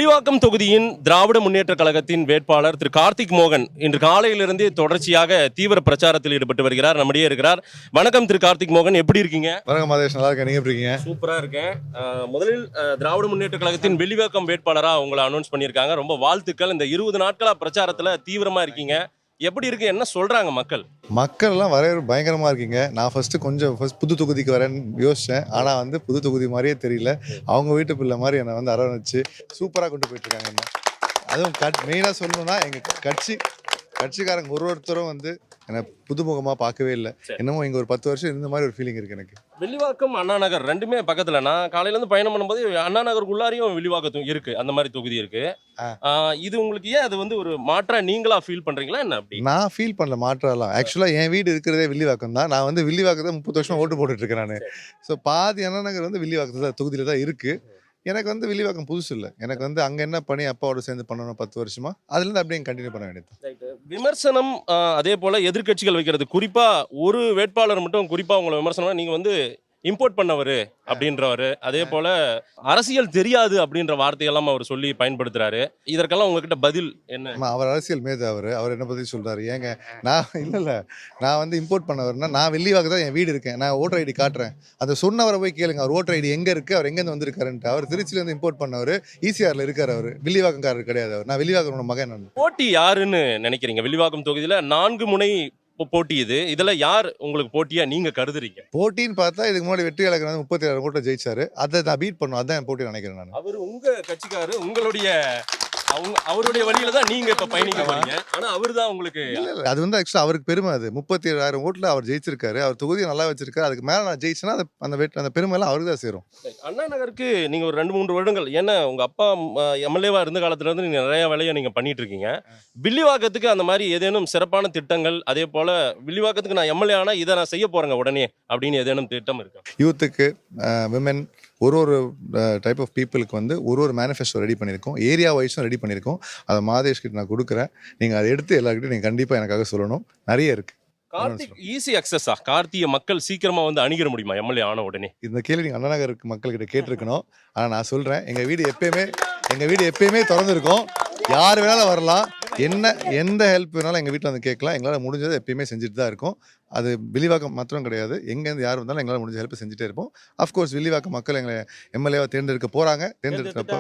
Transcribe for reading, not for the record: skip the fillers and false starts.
வில்லிவாக்கம் தொகுதியின் திராவிட முன்னேற்ற கழகத்தின் வேட்பாளர் திரு கார்த்திக் மோகன் இன்று காலையிலிருந்தே தொடர்ச்சியாக தீவிர பிரச்சாரத்தில் ஈடுபட்டு வருகிறார். நம்மிடையே இருக்கிறார். வணக்கம் திரு கார்த்திக் மோகன், எப்படி இருக்கீங்க? வணக்கம் மாதேஷ், நல்லா இருக்கேன். நீங்க எப்படி இருக்கீங்க? சூப்பரா இருக்கேன். முதலில் திராவிட முன்னேற்ற கழகத்தின் வில்லிவாக்கம் வேட்பாளரா உங்களை அனௌன்ஸ் பண்ணியிருக்காங்க. ரொம்ப வாழ்த்துக்கள். இந்த 20 நாட்களா பிரச்சாரத்துல தீவிரமா இருக்கீங்க. எப்படி இருக்கு, என்ன சொல்றாங்க மக்கள்? மக்கள் எல்லாம் வரைய பயங்கரமா இருக்கீங்க. நான் ஃபர்ஸ்ட் புது தொகுதிக்கு வரேன்னு யோசிச்சேன். ஆனா புது தொகுதி மாதிரியே தெரியல. அவங்க வீட்டு பிள்ளை மாதிரி என்னை அரவணைச்சு சூப்பரா கொண்டு போயிட்டு இருக்காங்க என்ன. அதுவும் மெயினா சொல்லணும்னா எங்க கட்சிக்காரங்க ஒருத்தரும் என்னை புதுமுகமா பார்க்கவே இல்லை. என்னமோ இங்க ஒரு 10 வருஷம் இருந்த மாதிரி ஒரு ஃபீலிங் இருக்கு எனக்கு. வில்லிவாக்கம் அண்ணா நகர் ரெண்டுமே பக்கத்துல. நான் காலையில இருந்து பயணம் பண்ணும்போது அண்ணா நகருக்குள்ளாரையும் வில்லிவாக்கம் இருக்கு, அந்த மாதிரி தொகுதி இருக்கு. இது உங்களுக்கு ஏன் அது ஒரு மாற்றா நீங்களா ஃபீல் பண்றீங்களா என்ன? அப்படி நான் ஃபீல் பண்ணல மாற்றலாம். ஆக்சுவலா என் வீடு இருக்கிறதே வில்லிவாக்கம் தான். நான் வில்லிவாக்கத்தை 30 வருஷம் ஓட்டு போட்டுட்டு இருக்கேன் நான். ஸோ பாதி அண்ணா நகர் வில்லிவாக்கத்துல தொகுதியில தான் இருக்கு. எனக்கு வில்லிவாக்கம் புதுசு இல்லை. எனக்கு அங்க என்ன பண்ணி அப்பாவோட சேர்ந்து பண்ணணும் 10 வருஷமா, அதுல இருந்து அப்படியே கண்டினியூ பண்ண வேண்டியது. விமர்சனம் அதே போல எதிர்கட்சிகள் வைக்கிறது, குறிப்பா ஒரு வேட்பாளர் மட்டும் குறிப்பா உங்களை விமர்சனம், நீங்க இம்போர்ட் பண்ணவரு அப்படின்றவரு, அதே போல அரசியல் தெரியாது அப்படின்ற வார்த்தையெல்லாம் அவர் சொல்லி பயன்படுத்துறாரு. இதற்கெல்லாம் உங்ககிட்ட பதில் என்ன? அவர் அரசியல் மேதை. அவர் என்ன பத்தி சொல்றாரு? ஏங்க நான் இம்போர்ட் பண்ணவர்னா, நான் வில்லிவாக்கம் தான் என் வீடு இருக்கேன். நான் ஓட்டர் ஐடி காட்டுறேன். அதை சொன்னவரை போய் கேளுங்க, அவர் ஓட்டர் ஐடி எங்க இருக்கு, அவர் எங்கேருந்து வந்திருக்காருன்ட்டு. அவர் திருச்சியில இம்போர்ட் பண்ணவர், ஈசிஆர்ல இருக்காரு. அவர் வில்லிவாக்கம்காரர் கிடையாது. அவர் நான் வில்லிவாக்கனோட மகன். நான் போட்டி யாருன்னு நினைக்கிறீங்க? வில்லிவாக்கம் தொகுதியில 4 முனை போட்டி. இதுல யார் உங்களுக்கு போட்டியா நீங்க கருதுறீங்க? போட்டின்னு பார்த்தா இதுக்கு முன்னாடி வெற்றி கழகம் 37 கோட்டை ஜெயிச்சாரு. அதை நான் பீட் பண்ணும், அதான் போட்டி நினைக்கிறேன் நான். அவர் உங்க கட்சிக்காரு, அவருடைய வழியில தான் நீங்க இப்ப பயணிக்க போறீங்க. ஆனா அவரு தான் உங்களுக்கு அது ஆக்சுவலா அவருக்கு பெருமை. அது 37,000 ஓட்டுல அவர் ஜெயிச்சிருக்காரு. அவர் தொகுதியை நல்லா வச்சிருக்காரு. அதுக்கு மேல நான் ஜெயிச்சேன்னா அந்த பெருமை எல்லாம் அவருக்கு தான் சேரும். அண்ணா நகருக்கு நீங்க ஒரு 2-3 வருடங்கள், ஏன்னா உங்க அப்பா எம்எல்ஏவா இருந்த காலத்துல இருந்து நீங்க நிறைய வேலையை நீங்க பண்ணிட்டு இருக்கீங்க. வில்லிவாக்கத்துக்கு அந்த மாதிரி ஏதேனும் சிறப்பான திட்டங்கள், அதே போல வில்லிவாக்கத்துக்கு நான் எம்எல்ஏ ஆனா இதை நான் செய்ய போறேங்க உடனே அப்படின்னு ஏதேனும் திட்டம் இருக்கு? யூத்துக்கு, விமென், ஒரு டைப் ஆஃப் பீப்புளுக்கு ஒரு மேனிஃபெஸ்டோ ரெடி பண்ணியிருக்கோம். ஏரியா வைஸும் ரெடி பண்ணியிருக்கோம். அதை மாதேஷ் கிட்ட நான் கொடுக்குறேன். நீங்கள் அதை எடுத்து எல்லாருக்கிட்டையும் நீங்கள் கண்டிப்பாக எனக்காக சொல்லணும். நிறைய இருக்கு. கார்த்திக் ஈஸி அக்சஸா? கார்த்தியை மக்கள் சீக்கிரமா அணுகிற முடியுமா எம்எல்ஏ ஆன உடனே? இந்த கேள்வி நீங்கள் அண்ணா நகர் மக்கள்கிட்ட கேட்டிருக்கணும். ஆனால் நான் சொல்கிறேன், எங்கள் வீடு எப்பயுமே திறந்துருக்கோம். யார் வேணாலும் வரலாம். எந்த ஹெல்ப் வேணாலும் எங்கள் வீட்டில் கேட்கலாம். எங்களால் முடிஞ்சதை எப்பயுமே செஞ்சுட்டு தான் இருக்கோம். அது வில்லிவாக்கம் மாத்திரம் கிடையாது, எங்கேருந்து யார் வந்தாலும் எங்களால் முடிஞ்ச ஹெல்ப் செஞ்சுட்டே இருப்போம். அஃப்கோர்ஸ் வில்லிவாக்கம் மக்கள் எங்களை எம்எல்ஏவா தேர்ந்தெடுக்க போகிறாங்க. தேர்ந்தெடுத்தப்போ